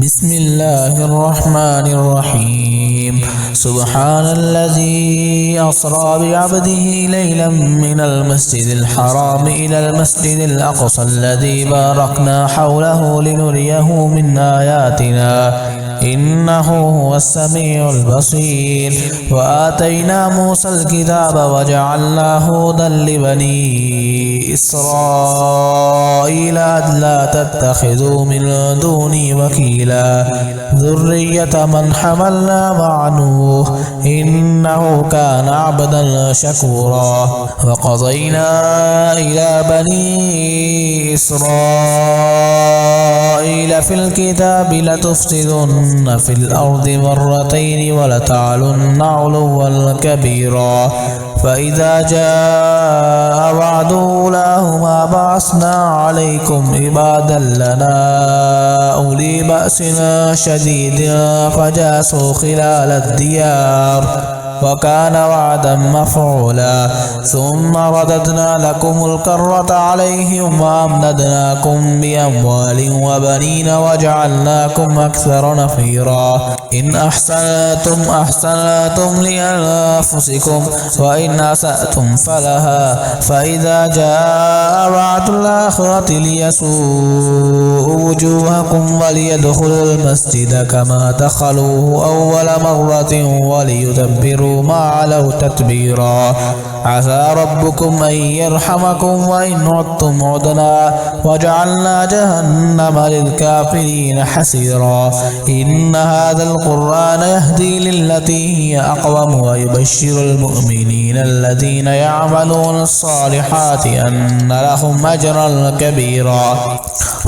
بسم الله الرحمن الرحيم. سبحان الذي أسرى بعبده ليلا من المسجد الحرام إلى المسجد الأقصى الذي باركنا حوله لنريه من آياتنا إنه هو السميع البصير. وآتينا موسى الكتاب وجعلناه هدى لبني إسرائيل ألا تتخذوا من دوني وكيلا ذرية من حملنا مع نوح إنه كان عبدا شكورا. وقضينا إلى بني إسرائيل في الكتاب لتفسدن في الأرض مرتين ولتعلن علوا كبيرا. فإذا جاء وعد أولاهما بعثنا عليكم عبادا لنا أولي بأس شديد فجاسوا خلال الديار وكان وعدا مفعولا. ثم رددنا لكم الكرة عليهم وأمددناكم بأموال وبنين وجعلناكم أكثر نفيرا. إن أحسنتم أحسنتم لأنفسكم وإن أسأتم فلها. فإذا جاء وعد الآخرة ليسوءوا وجوهكم وليدخلوا المسجد كما دخلوه أول مرة وليتبروا ما علوا تتبيرا. عسى ربكم أن يرحمكم وإن عدتم عدنا وجعلنا جهنم للكافرين حسيرا. إن هذا القرآن يهدي للتي هي أقوم ويبشر المؤمنين الذين يعملون الصالحات أن لهم أجرا كبيرا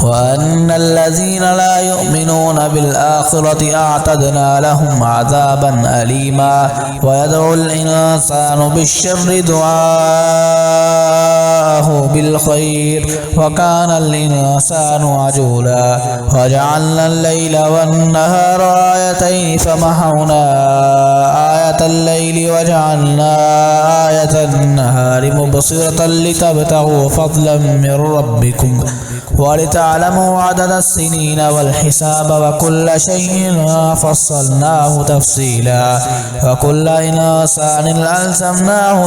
وأن الذين لا يؤمنون بالآخرة أعتدنا لهم عذابا أليما. ويدعو الإنسان بالشر دعاءه بالخير وكان الإنسان عجولا. وجعلنا الليل والنهار آيتين فمحونا آية الليل وجعلنا آية النهار مبصرة لتبتغوا فضلا من ربكم ولتعلموا عدد السنين والحساب وكل شيء فصلناه تفصيلا. وكل إنسان ألزمناه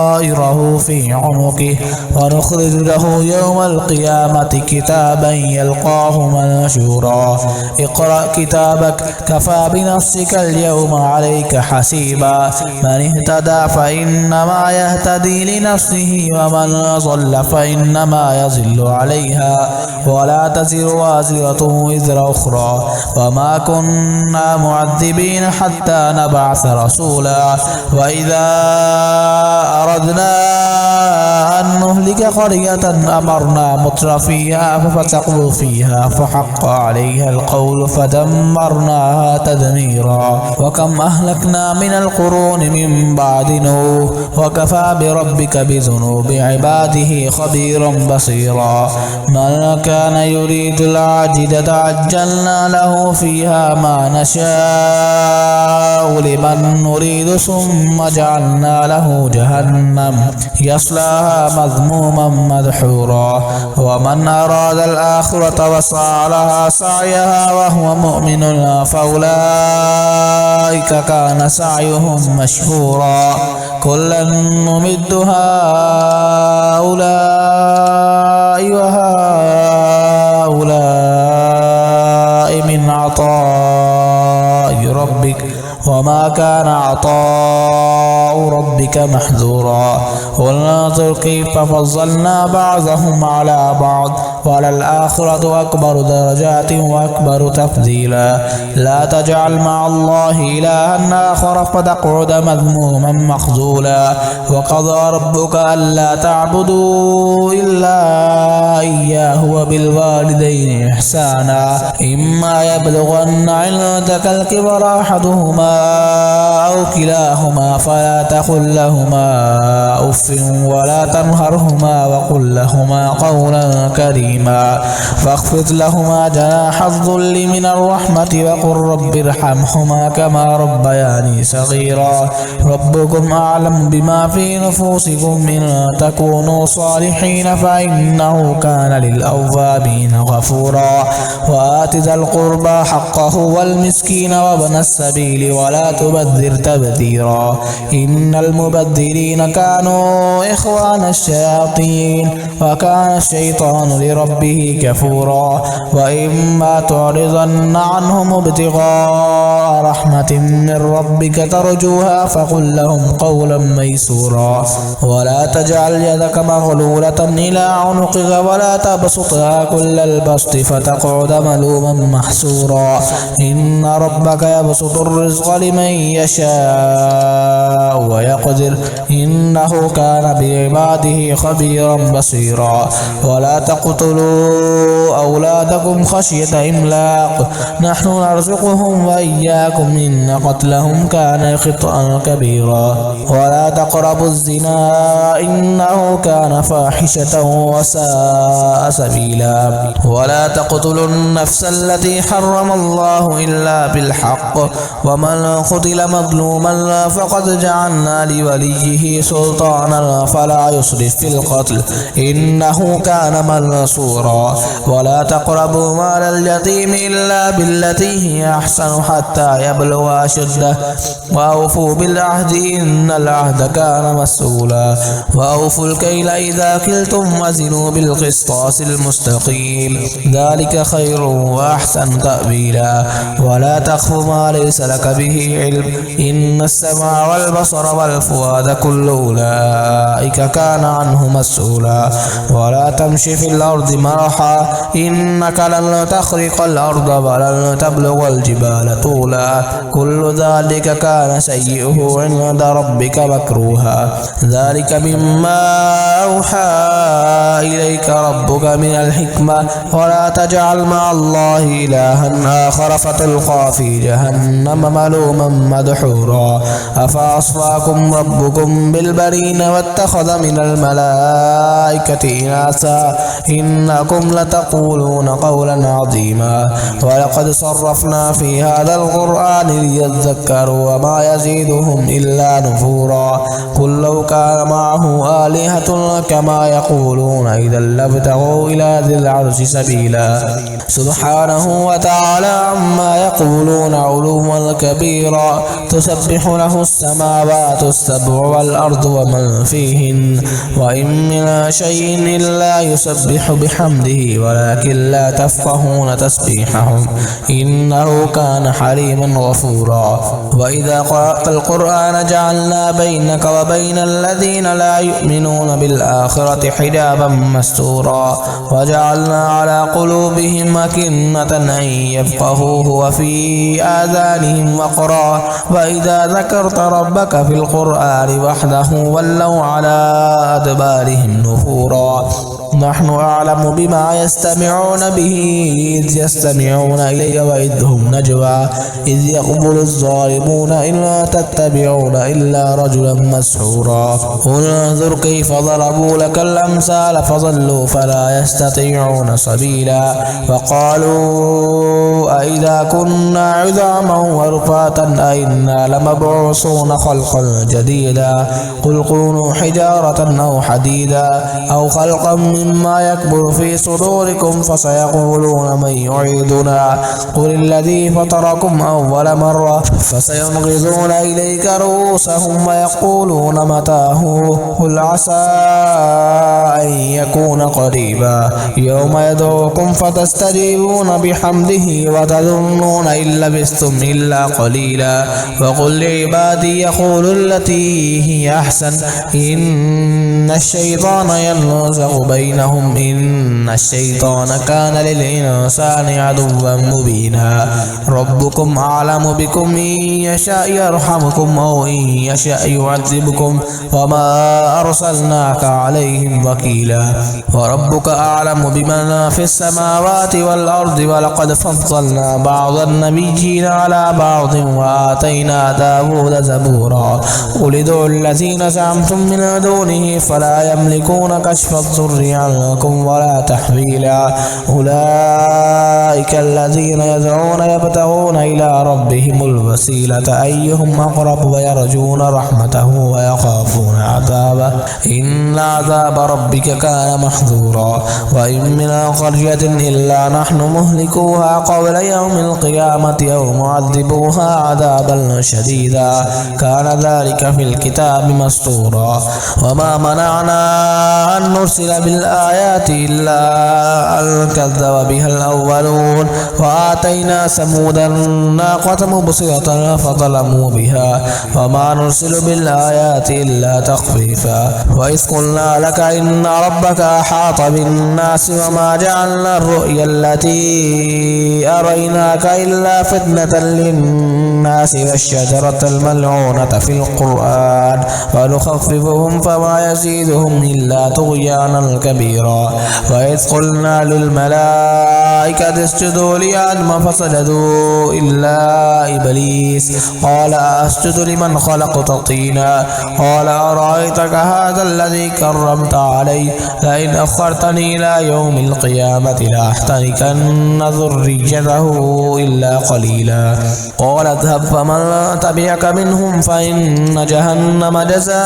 طائره في عنقه ونخرج له يوم القيامة كتابا يلقاه منشورا. اقرأ كتابك كفى بنفسك اليوم عليك حسيبا. من اهتدى فإنما يهتدي لنفسه ومن ضل فإنما يضل عليها ولا تزر وازرة وزر أخرى وما كنا معذبين حتى نبعث رسولا. وإذا أردنا أن نهلك قرية أمرنا مترفيها ففسقوا فيها فحق عليها القول فدمرناها تدميرا. وكم أهلكنا من القرون من بعد نوح وكفى بربك بذنوب عباده خبيرا بصيرا. من كان يريد العاجلة عجلنا له فيها ما نشاء لمن نريد ثم جعلنا له جهنم يصلاها مذموما مدحورا. ومن أراد الآخرة وسعى لها سعيها وهو مؤمن فأولئك كان سعيهم مشكورا. كلا نمد هؤلاء وهؤلاء من عطاء ربك وما كان عطاء ربك محذورا. وانظر كيف فضلنا بعضهم على بعض وللآخرة أكبر درجات وأكبر تفضيلا. لا تجعل مع الله إلها آخر فتقعد مذموما مخذولا. وقضى ربك ألا تعبدوا إلا إياه وبالوالدين إحسانا. إما يبلغن عندك الكبر أحدهما أو كلاهما فلا تقل لهما أف ولا تنهرهما وقل لهما قولا كريما واخفض لهما جناح الذل من الرحمة وقل رب ارحمهما كما ربياني صغيرا ربكم أعلم بما في نفوسكم إن تكونوا صالحين فإنه كان للأوابين غفورا وآت ذا القربى حقه والمسكين وابن السبيل ولا تبذر تبذيرا إن المبذرين كانوا إخوان الشياطين وكان الشيطان لربه كفورا وإما تعرضن عنهم ابتغاء رحمة من ربك ترجوها فقل لهم قولا ميسورا ولا تجعل يدك مغلولة إلى عنقك ولا تبسطها كل البسط فتقعد ملوما محسورا إن ربك يبسط الرزق لمن يشاء ويقدر إنه كان بعباده خبيرا بصيرا ولا تقتلوا أولادكم خشية إملاق نحن نرزقهم وإياكم إن قتلهم كان خطأ كبيرا ولا تقربوا الزنا إنه كان فاحشة وساء سبيلا ولا تقتلوا النفس التي حرم الله إلا بالحق ومن قتل مظلوما فقد جعلنا لوليه سلطانا فلا يسرف في القتل إنه كان منصورا ولا تقربوا مال اليتيم إلا بالتي هي أحسن حتى يبلغ أشده وأوفوا بالعهد إن العهد كان مسؤولا وأوفوا الكيل إذا كلتم وزنوا بالقسطاس المستقيم ذلك خير وأحسن تأويلا ولا تخف ما ليس لك به علم إن السمع والبصر والفؤاد كل أولئك كان عنه مسؤولا ولا تمشي في الأرض مرحا إنك لن تخرق الأرض ولن تبلغ الجبال طولا كل ذلك كان سيئه عند ربك مكروها ذلك مما أوحى إليك ربك من الحكمة ولا تجعل مع الله إلها آخر فتلقى في جهنم ملوما مدحورا أفأصفاكم ربكم بالبنين واتخذ من الملائكة إناثا إنكم لتقولون قولا عظيما ولقد صرفنا في هذا القرآن ليذكروا وما يزيدهم إلا نفورا قل لو كان معه آلهة كما يقولون إذا لابتغوا إلى ذي العرش سبيلا سبحانه وتعالى عما يقولون علوا كبيرا تسبح له السماوات السبع والأرض ومن فيهن وإن من شيء إلا يسبح بحمده ولكن لا تفقهون تسبيحهم إنه كان حليما غفورا وإذا قرأت القرآن جعلنا بينك وبين الذين لا يؤمنون بالآخرة حجابا مستورا وجعلنا على قلوبهم أكنة أن يفقهوه وفي آذانهم وقرا وإذا ذكرت ربك في القرآن وحده ولوا على أدبارهم نفورا نحن أعلم بما يستمعون به إذ يستمعون إليك وإذ هم نجوى إذ يقول الظالمون إن تتبعون إلا رجلا مسحورا انظر كيف ضربوا لك الأمثال فضلوا فلا يستطيعون سبيلا وقالوا أئذا كنا عظاما ورفاتا أئنا لمبعوثون خلقا جديدا قل كونوا حجارة أو حديدا أو خلقا مما يكبر في صدوركم فسيقولون من يعيدنا قل الذي فطركم أول مرة فسينغضون إليك رؤوسهم ويقولون متاه قل عسى أن يكون قريبا يوم يدعوكم فتستجيبون بحمده وتظنون إن لبثتم إلا قليلا وقل لعبادي يقولوا التي هي أحسن إن الشيطان ينزغ بينهم إن الشيطان كان للإنسان عدوا مبينا ربكم أعلم بكم إن يشاء يرحمكم أو إن يشاء يعذبكم وما أرسلناك عليهم وكيلا وربك أعلم بمن في السماوات والأرض ولقد فضلنا بعض النبيين على بعض وآتينا داود زبورا قل ادعوا الذين زعمتم من دونه فلا يملكون كشف الضر عنكم ولا تحويلا أولئك الذين يدعون يبتغون إلى ربهم الوسيلة أيهم أقرب ويرجون رحمته ويخافون عذابه إن عذاب ربك كان محذورا وإن من قرية إلا نحن مهلكوها قبل يوم القيامة أو معذبوها عذابا شديدا كان ذلك في الكتاب مسطورا وما منعنا أن نرسل بالآيات إلا أن كذب بها الأولون وآتينا ثمود الناقة مبصرة فظلموا بها وما نرسل بالآيات إلا تخفيفا وإذ قلنا لك إن ربك أحاط بالناس وما جعلنا الرؤيا التي أريناك إلا فتنة للناس والشجرة الملعونة في القرآن ونخففهم فما يزيدهم إلا طغيانا كبيرا وإذ قلنا للملائكة اسجدوا لآدم فسجدوا إلا إبليس قال أسجد لمن خلقت طينا قال أرأيتك هذا الذي كرمت علي لئن أخرتني إلى يوم القيامة لأحتركن ذريته إلا قليلا قال اذهب فمن تبعك منهم فإن جهنم جزاؤكم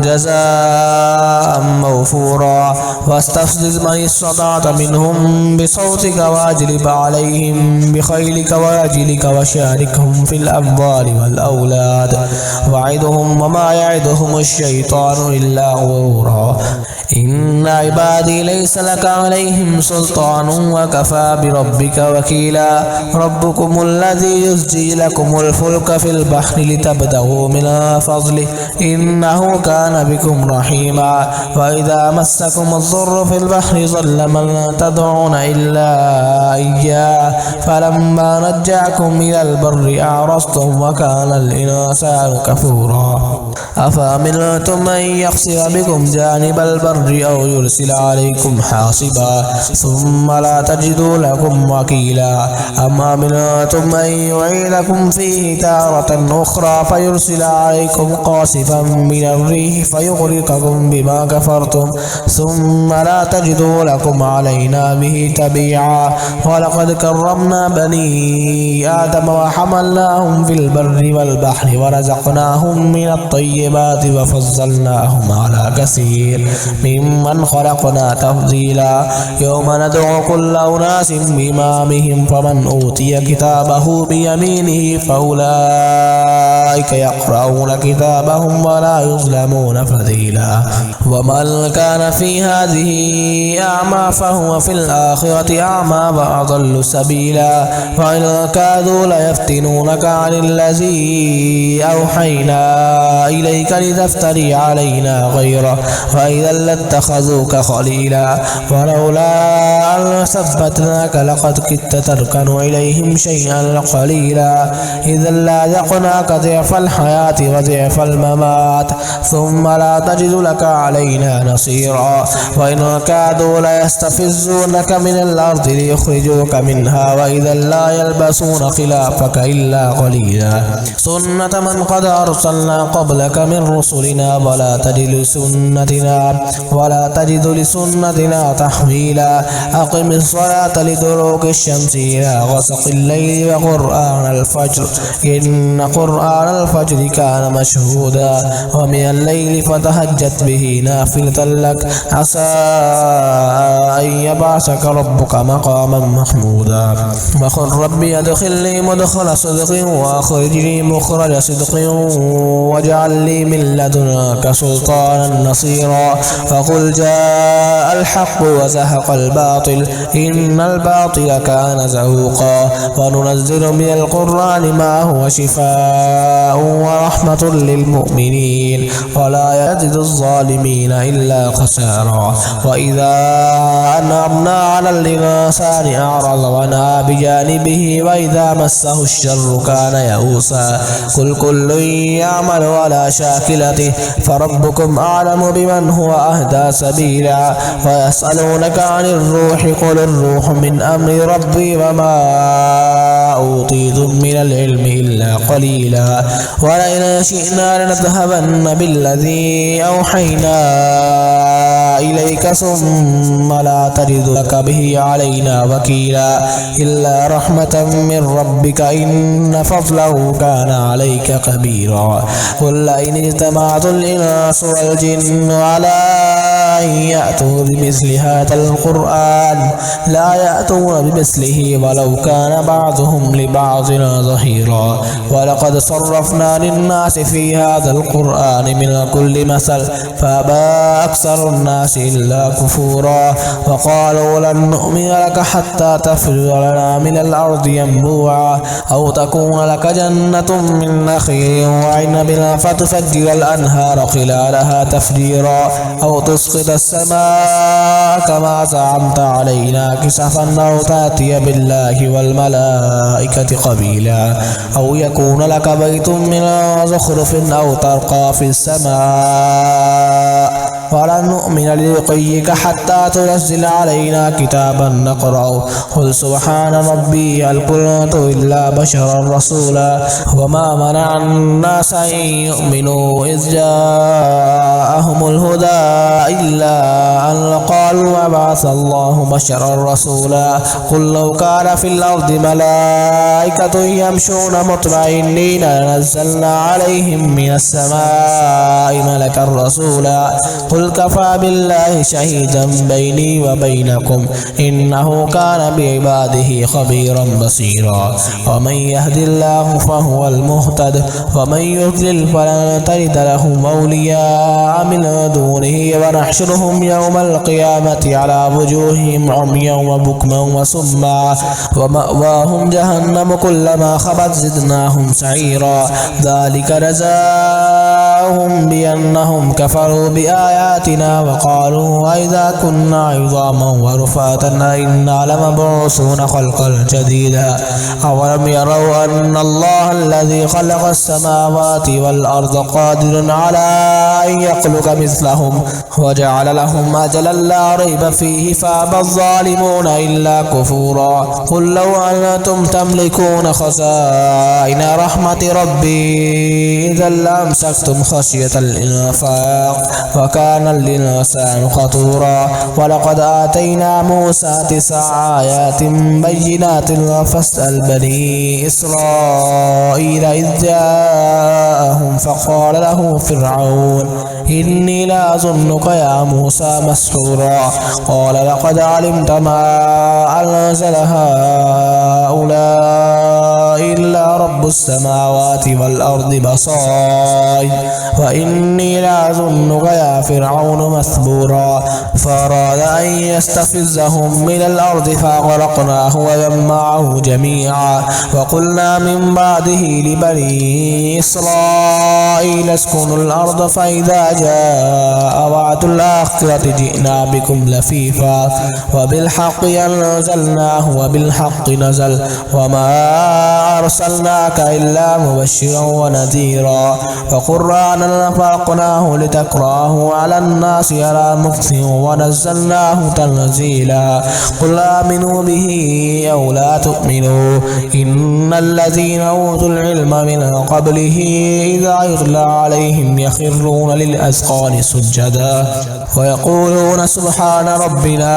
جزاء موفورا واستفزز من استطعت منهم بصوتك واجلب عليهم بخيلك ورجلك وشاركهم في الأموال والأولاد وعدهم وما يعدهم الشيطان إلا غرورا إن عبادي ليس لك عليهم سلطان وكفى بربك وكيلا ربكم الذي يزجي لكم الفلك في البحر لتبتغوا من فضله إنه كان بكم رحيما وإذا مسكم الضر في البحر ضل من تدعون إلا إياه فلما نجاكم إلى البر أعرضتم وكان الإنسان كفورا أفأمنتم أن يخسف بكم جانب البر أو يرسل عليكم حاصبا ثم لا تجدوا لكم وكيلا أم أمنتم أن يعيدكم فيه تارة أخرى فيرسل عليكم قاصفا من الريح فيغرقكم بما كفرتم ثم لا تجدوا لكم علينا به تبيعا ولقد كرمنا بني آدم وحملناهم في البر والبحر ورزقناهم من الطيبات وفضلناهم على كثير ممن خلقنا تفضيلا يوم ندعو كل أناس بإمامهم فمن أوتي كتابه بيمينه فأولئك يقرؤون كتابهم ولا يظلمون فتيلا ومن كان في هذه أعمى فهو في الآخرة أعمى وأضل سبيلا وإن كادوا ليفتنونك عن الذي أوحينا إليك لتفتري علينا غيره وإذا لاتخذوك خليلا ولولا أن ثبتناك لقد كدت تركن إليهم شيئا قليلا إذا لأذقناك ضعف الحياة وضعف الممات ثم لا تجد لك علينا نصيرا وإن كادوا ليستفزونك من الأرض ليخرجوك منها وإذا لا يلبسون خلافك إلا قليلا سنة من قد أرسلنا قبلك من رسلنا ولا تجد لسنتنا تحويلا أقم الصلاة لدلوك الشمس إلى غسق الليل وقرآن الفجر إن قرآن الفجر كان مشهودا ومن الليل فتهجت به نافلة لك عسى أن يبعثك ربك مقاما محمودا وقل ربي أدخلني مدخل صدق وأخرجني مخرج صدق واجعل لي من لدنك سلطانا نصيرا فقل جاء الحق وزهق الباطل إن الباطل كان زهوقا وننزل من القرآن ما هو شفاء وبلاء ورحمة للمؤمنين ولا يزد الظالمين إلا خسارا. وإذا أنعمنا على الإنسان أعرض ونأى بجانبه وإذا مسه الشر كان يئوسا. قل كل يعمل على شاكلته فربكم أعلم بمن هو أهدى سبيلا. ويسألونك عن الروح قل الروح من أمر ربي وما أوتيتم من العلم إلا قليلا. ولئن شئنا لنذهبن بالذي أوحينا إليك ثم لا تجد لك به علينا وكيلا إلا رحمة من ربك إن فضله كان عليك كبيرا. قل لئن اجتمعت الإنس والجن على أن يأتوا بمثل هذا القرآن لا يأتون بمثله ولو كان بعضهم لبعض ظهيرا. ولقد صرفنا للناس في هذا القرآن من كل مثل فأبى أكثر الناس إلا كفورا. وقالوا لن نؤمن لك حتى تفجر لنا من الأرض ينبوعا أو تكون لك جنة من نخيل وعنب فتفجر الأنهار خلالها تفجيرا أو تسقط السماء كما زعمت علينا كسفا أو تأتي بالله والملائكة قبيلا أو يكون لك بيت من زخرف أو ترقى في السماء ولن نؤمن لرقيك حتى تنزل علينا كتابا نقرأه. قل سبحان ربي هل كنت إلا بشرا رسولا. وما منع الناس أن يؤمنوا إذ جاءهم الهدى إلا أن قالوا أبعث الله بشرا رسولا. قل لو كان في الأرض ملائكة يمشون مطمئنين لنزلنا عليهم من السماء ملكا رسولا. قل كفى بالله شهيدا بيني وبينكم إنه كان بعباده خبيرا بصيرا. ومن يهد الله فهو المهتد ومن يضلل فلن تجد لهم أولياء من دونه ونحشرهم يوم القيامة على وجوههم عميا وبكما وصما ومأواهم جهنم كلما خبت زدناهم سعيرا. ذلك جزاؤهم بأنهم كفروا بآياتنا وقالوا أئذا كنا عظاما ورفاتا إنا لمبعوثون خلقا جديدا. أولم يروا أن الله الذي خلق السماوات والأرض قادر على أن يخلق مثلهم وجعل لهم أجلا لا ريب فيه فأبى الظالمون إلا كفورا. قل لو أنتم تملكون خزائن رحمة ربي إذا لأمسكتم خشية الإنفاق وكان الإنسان خطورا. ولقد آتينا موسى 9 آيات بينات فاسأل بني إسرائيل إذ جاءهم فقال له فرعون إني لأظنك يا موسى مسحورا. قال لقد علمت ما أنزل هؤلاء إلا رب السماوات والأرض بصائر وإني لأظنك يا فرعون مثبورا. فأراد أن يستفزهم من الأرض فأغرقناه ومن معه جميعا. وقلنا من بعده لبني إسرائيل اسكنوا الأرض فإذا جاء وعد الآخرة جئنا بكم لفيفا وبالحق أنزلناه وبالحق نزل وما أرسلناك إلا مبشرا ونذيرا. وقرآنا فرقناه لتقرأه على الناس على مكث ونزلناه تنزيلا. قل آمنوا به أو لا تؤمنوا إن الذين أوتوا العلم من قبله إذا يتلى عليهم يخرون للأذقان سجدا ويقولون سبحان ربنا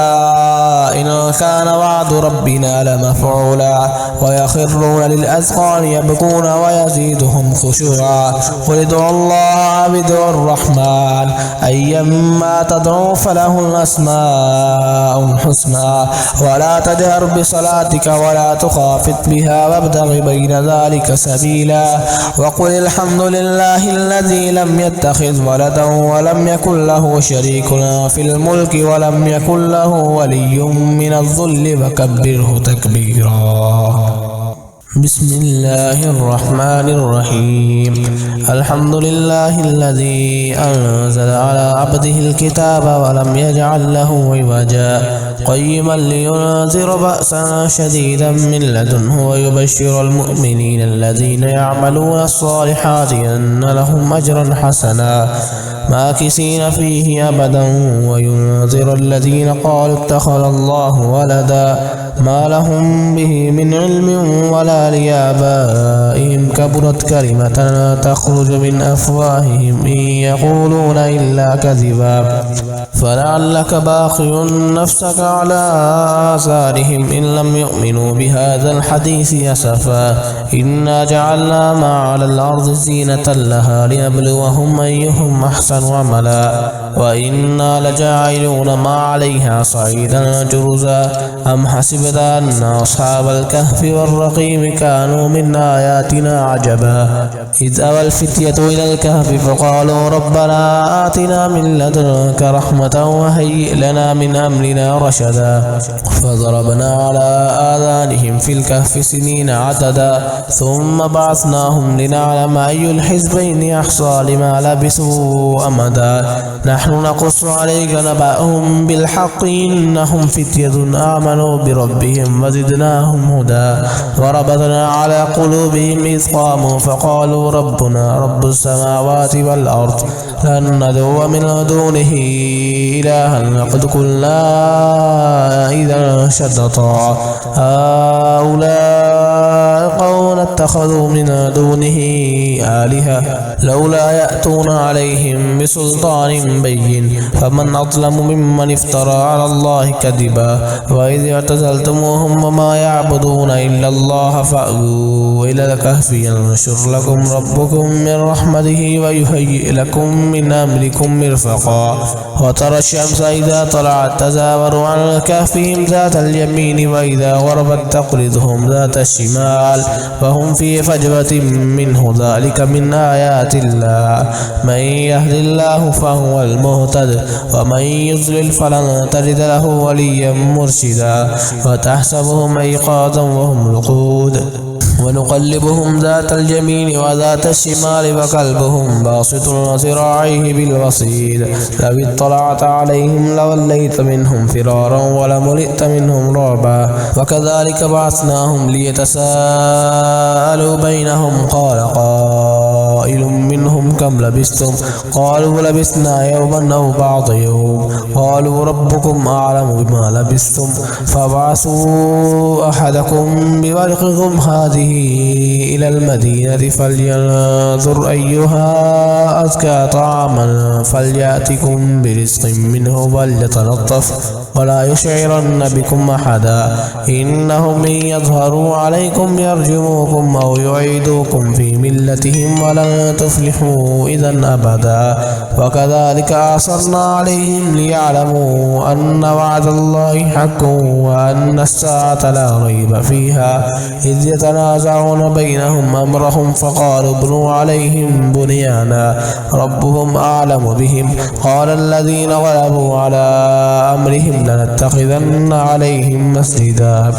إن كان وعد ربنا لمفعولا ويخرون للأذقان يبكون ويزيدهم خشوعا. قل ادعوا الله وادعوا الرحمن أيما تدعوا فله الأسماء الحسنى ولا تجهر بصلاتك ولا تخافت بها وابتغ بين ذلك سبيلا. وقل الحمد لله الذي لم يتخذ ولدا ولم يكن له شريك في الملك ولم يكن له ولي من الذل وكبره تكبيرا. بسم الله الرحمن الرحيم الحمد لله الذي أنزل على عبده الكتاب ولم يجعل له عوجا قيما لينذر بأسا شديدا من لدنه ويبشر المؤمنين الذين يعملون الصالحات أن لهم أجرا حسنا ماكثين فيه أبدا وينذر الذين قالوا اتخذ الله ولدا ما لهم به من علم ولا لآبائهم كبرت كلمة تخرج من أفواههم إن يقولون إلا كذبا فلعلك باخع نفسك على آثارهم إن لم يؤمنوا بهذا الحديث أسفا إنا جعلنا ما على الأرض زينة لها لنبلوهم أيهم أحسن عملا وإنا لجاعلون ما عليها صعيدا جرزا أم حسبت أن أصحاب الكهف والرقيم كانوا من آياتنا عجبا إذ أوى الفتية إلى الكهف فقالوا ربنا آتنا من لدنك رحمة وهيئ لنا من أمرنا رشدا فضربنا على آذانهم في الكهف سنين عددا ثم بعثناهم لنعلم أي الحزبين أحصى لما لبثوا أمدا نحن نقص عليك نبأهم بالحق إنهم فتية آمنوا بربهم وزدناهم هدى وربطنا على قلوبهم إذ قاموا فقالوا ربنا رب السماوات والأرض لن ندعو من دونه إلها لقد قلنا إذا شططا هؤلاء قوم اتخذوا من دونه آلهة لولا يأتون عليهم بسلطان بين فمن أظلم ممن افترى على الله كذبا وإذ اعتزلتموهم وما يعبدون إلا الله فأووا إلى الكهف ينشر لكم ربكم من رحمته ويهيئ لكم من أمركم مرفقا وترى الشمس إذا طلعت تزاور عن كهفهم ذات اليمين وإذا غربت تقرضهم ذات الشمال وهم في فجوة منه ذلك من آيات الله من يهد الله فهو المهتد ومن يضلل فلن تجد له وليا مرشدا وتحسبهم أيقاظا وهم رقود ونقلبهم ذات اليمين وذات الشمال وكلبهم باسط ذراعيه بالوصيد لو اطلعت عليهم لوليت منهم فرارا ولملئت منهم رعبا وكذلك بعثناهم ليتساءلوا بينهم قال قائل منهم كم لبثتم قالوا لبثنا يوما أو بعض يوم قالوا ربكم أعلم بما لبثتم فابعثوا أحدكم بورقكم هذه إلى المدينة فلينظر أيها أزكى طعاما فليأتكم برزق منه وليتلطف ولا يشعرن بكم أحدا إنهم إن يظهروا عليكم يرجموكم أو يعيدوكم في ملتهم ولن تفلحوا إذا أبدا وكذلك أعصرنا عليهم ليعلموا أن وعد الله حق وأن الساعة لا ريب فيها إذ يتنازعون بينهم أمرهم فقالوا ابنوا عليهم بنيانا ربهم أعلم بهم قال الذين غلبوا على أمرهم لنتخذن عليهم مسجدا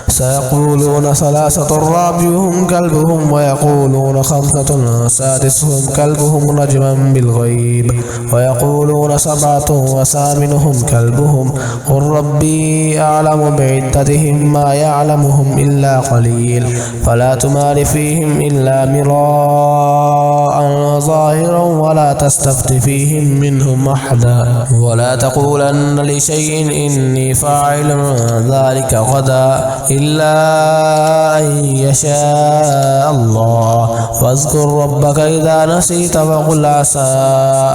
سيقولون ثلاثة رابعهم كلبهم ويقولون خمسة سادسهم كلبهم رجما بالغيب ويقولون سبعة وثامنهم كلبهم قل ربي أعلم بعدتهم ما يعلمهم إلا قليل فلا تمار فيهم إلا مراء ظاهرا ولا تستفت فيهم منهم أحدا ولا تقولن لشيء إني فاعل ذلك غدا إلا أن يشاء الله واذكر ربك إذا نسيت وقل عسى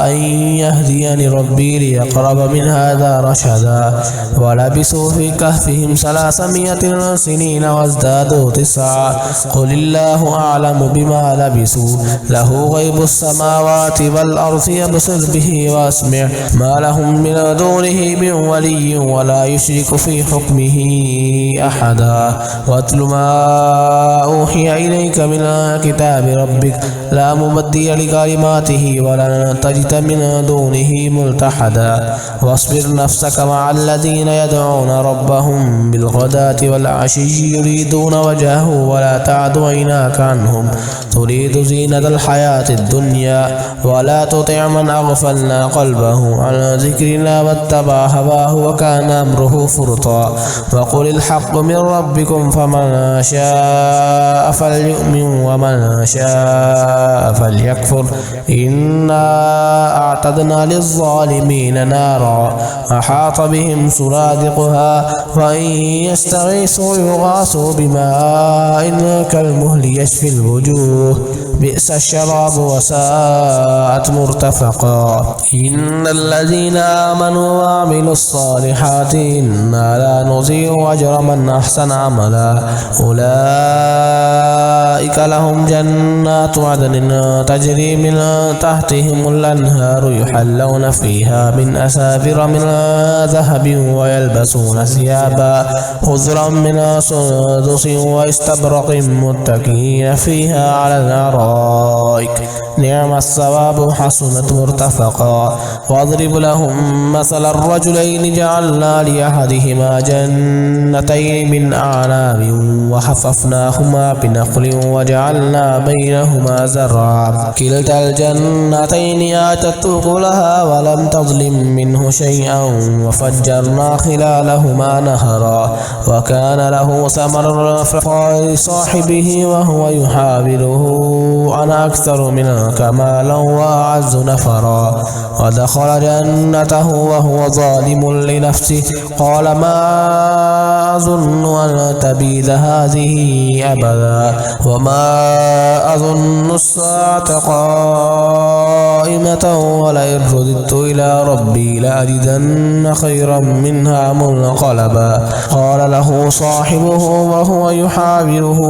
أن يهديني ربي ليقرب من هذا رشدا ولبثوا في كهفهم 300 سنين وازدادوا 9 قل الله أعلم بما لبثوا له غيب السماوات والأرض يبصر به واسمع ما لهم من دونه من ولي ولا يشرك في حكمه أحدا واتل ما أوحي إليك من كتاب ربك لا مبدل لكلماته ولن تجد من دونه ملتحدا واصبر نفسك مع الذين يدعون ربهم بالغداة والعشي يريدون وجهه ولا تعد عيناك عنهم تريد زينة الحياة الدنيا ولا تطع من أغفلنا قلبه عن ذكرنا واتبع هواه وكان أمره فرطا وقل الحق من ربكم فمن شاء فليؤمن ومن شاء فليكفر إنا أعتدنا للظالمين نارا أحاط بهم سرادقها وإن يستغيثوا يغاثوا بماء كالمهل يشفي الوجوه بئس الشراب وساءت مرتفقا إن الذين آمنوا وعملوا الصالحات إنا لا نضيع أجر من أحسن عملا أولئك لهم جنات عدن تجري من تحتهم الأنهار يحلون فيها من أساور من ذهب ويلبسون ثيابا خضرا من سندس واستبرق متكئين فيها على الأرائك نعم الثواب حسنت مرتفقا واضرب لهم مثل الرجلين جعلنا لأحدهما جنتين من أعناب وحففناهما بنخل وجعلنا بينهما زرعا كلتا الجنتين آتت أكلها ولم تظلم منه شيئا وفجرنا خلالهما نهرا وكان له ثمر فلصاحبه وهو يحاوره أنا أكثر منك مالا وأعز نفرا ودخل جنته وهو ظالم لنفسه قال ما أظن أن تبيد هذه أبدا وما أظن الساعة قائمة ولئن رددت إلى ربي لأجدن خيرا منها منقلبا قال له صاحبه وهو يحاوره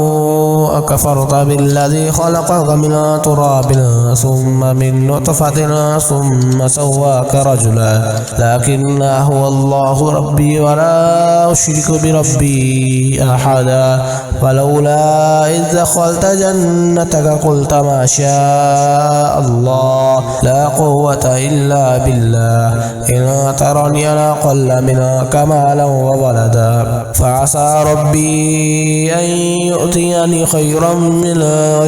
أكفرت بالذي خلقك من تراب ثم من نطفة ثم سواك رجلا لكن هو الله ربي ولا أشرك بربي أحدا ولولا إذ دخلت جنتك قلت ما شاء الله لا قوة إلا بالله إن ترني أنا أقل منك مالا وولدا فعسى ربي أن يؤتيني خيرا من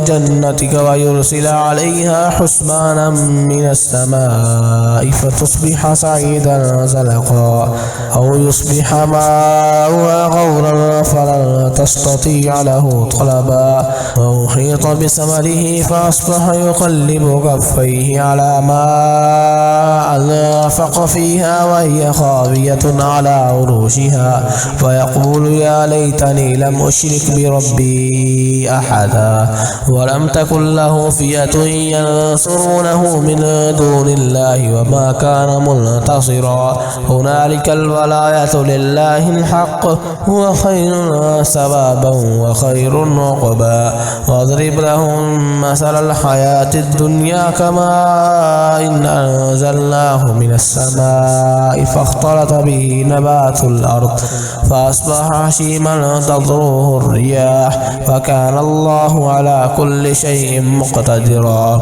جنتك ويرسل عليها حسبانا من السماء فتصبح سعيدا زلقا أو يصبح ماؤها غورا فلن تستطيع له طلبا وأحيط بثمره فأصبح يقلب كفيه على ما أنفق فيها وهي خاوية على عروشها ويقول يا ليتني لم أشرك بربي أحدا ولم تكن له فئة ينصرونه من دون الله وما كان منتصرا هنالك الولاية لله الحق هو خير ثوابا وخير عقبا واضرب لهم مثل الحياة الدنيا كماء إن أنزلناه من السماء فاختلط به نبات الأرض فأصبح هشيما تضروه الرياح وكان الله على كل شيء مقتدرا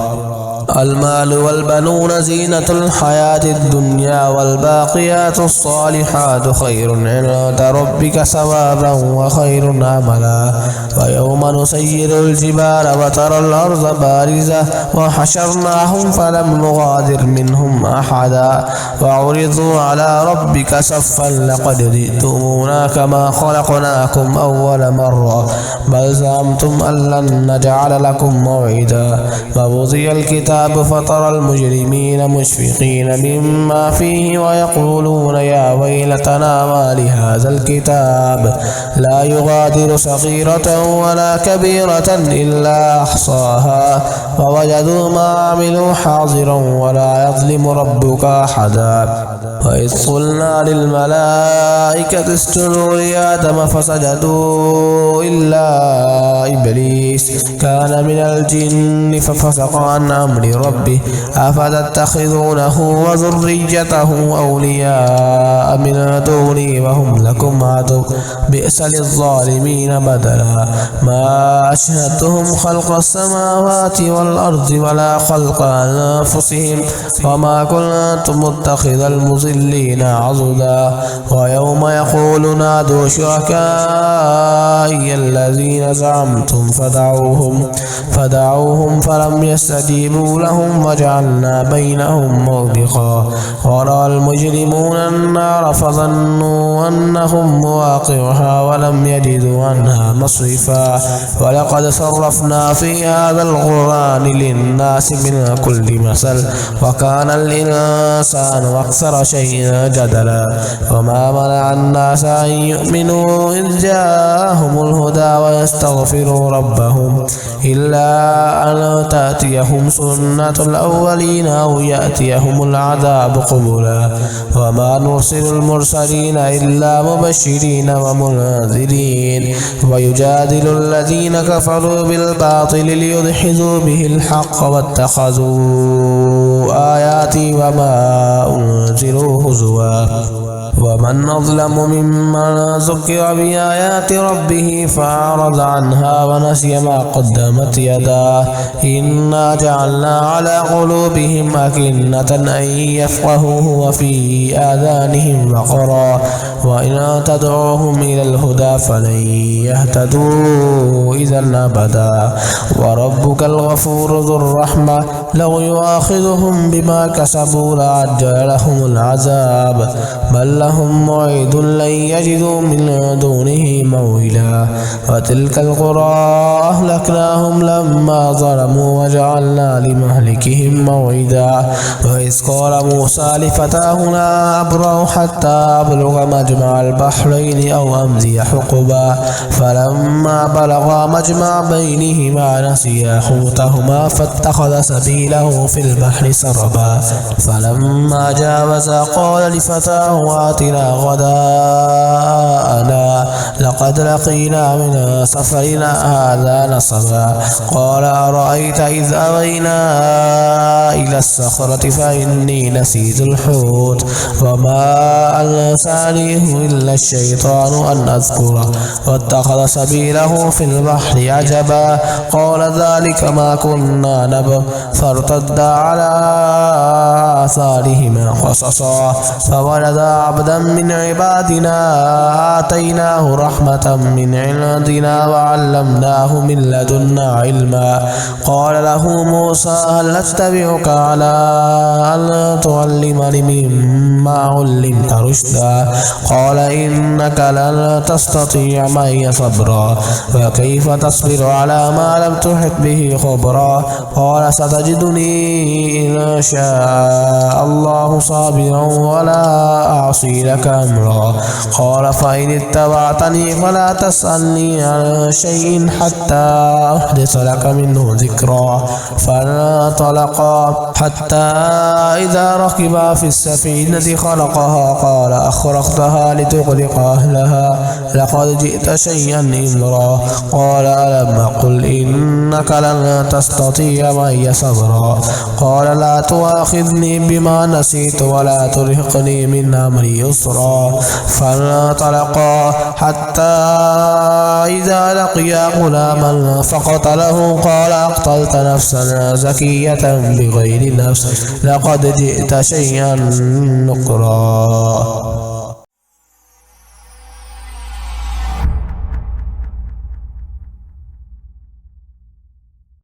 المال والبنون زينة الحياة الدنيا والباقيات الصالحات خير عند ربك ثوابا وخير عملا ويوم نسير الجبال وترى الأرض بارزة وحشرناهم فلم نغادر منهم أحدا وعرضوا على ربك صفا لقد جئتمونا كما خلقناكم أول مرة بل زعمتم أن لن نجعل لكم موعدا ووضع الكتاب فترى المجرمين مشفقين مما فيه ويقولون يا ويلتنا ما لهذا الكتاب لا يغادر صغيرة ولا كبيرة إلا أحصاها ووجدوا ما عملوا حاضرا ولا يظلم ربك أحدا وإذ قلنا للملائكة اسجدوا لآدم فسجدوا إلا إبليس كان من الجن ففسق عن أمر لربه أفتتخذونه وذريته أولياء من دوني وهم لكم عدو بئس للظالمين بدلا ما أشهدتهم خلق السماوات والأرض ولا خلق أنفسهم وما كنت متخذ المضلين عضدا ويوم يقول نادوا شركائي الذين زعمتم فدعوهم فلم يستجيبوا لهم وجعلنا بينهم موبقا ورأى المجرمون النار فظنوا أنهم مواقعها ولم يجدوا عنها مصرفا ولقد صرفنا في هذا القرآن للناس من كل مثل وكان الإنسان أكثر شيء جدلا وما منع الناس أن يؤمنوا إذ جاءهم الهدى ويستغفروا ربهم إلا أن تأتيهم سنة الأولين أو يأتيهم العذاب قبلا وما نرسل المرسلين إلا مبشرين ومنذرين ويجادل الذين كفروا بالباطل ليدحضوا به الحق واتخذوا آياتي وما أنزلوا هزوا ومن أظلم ممن ذكر بآيات ربه فأعرض عنها ونسي ما قدمت يداه إنا جعلنا على قلوبهم أكنة أن يفقهوه وفي آذانهم وقرا وإن تدعوهم إلى الهدى فلن يهتدوا إذا أبدا وربك الغفور ذو الرحمة لو يؤاخذهم بما كسبوا لعجل لهم العذاب بل لهم موعد لن يجدوا من دونه موئلا وتلك القرى أهلكناهم لما ظلموا وجعلنا لمهلكهم موعدا وإذ قال موسى لفتاه لا أبرح حتى أبلغ مجمع البحرين أو أمضي حقبا فلما بلغا مجمع بينهما نسيا حوتهما فاتخذ سبيله في البحر سربا فلما جاوزا قال لفتاه آتنا غداءنا لقد لقينا من سفرنا هذا نصبا قال أرأيت إذ أوينا إلى الصخرة فإني نسيت الحوت وما أنسانيه إلا الشيطان أن أذكره واتخذ سبيله في البحر عجبا قال ذلك ما كنا نبغ فارتدا على آثارهما قصصا فولدا عبدا من عبادنا آتيناه رحمة من عندنا وعلمناه من لدنا علما قال له موسى هل أتبعك على أن تعلمني مما علمت رشدا قال إنك لن تستطيع معي صبرا وكيف تصبر على ما لم تحط به خبرا قال ستجدني إن شاء الله صابرا ولا أعصي لك أمرا قال فإن اتبعتني فلا تسألني عن شيء حتى أحدث لك منه ذكرا فانطلقا حتى إذا ركبا في السفينة خلقها قال أخرقتها لتغرق أهلها لقد جئت شيئا إمرا قال ألم أقل إنك لن تستطيع معي صبرا قال لا تؤاخذني بما نسيت ولا ترهقني من أمري يسرا فانطلقا حتى إذا لقيا غلاما فقتله قال أقتلت نفسا زكية بغير نفس لقد جئت شيئا نكرا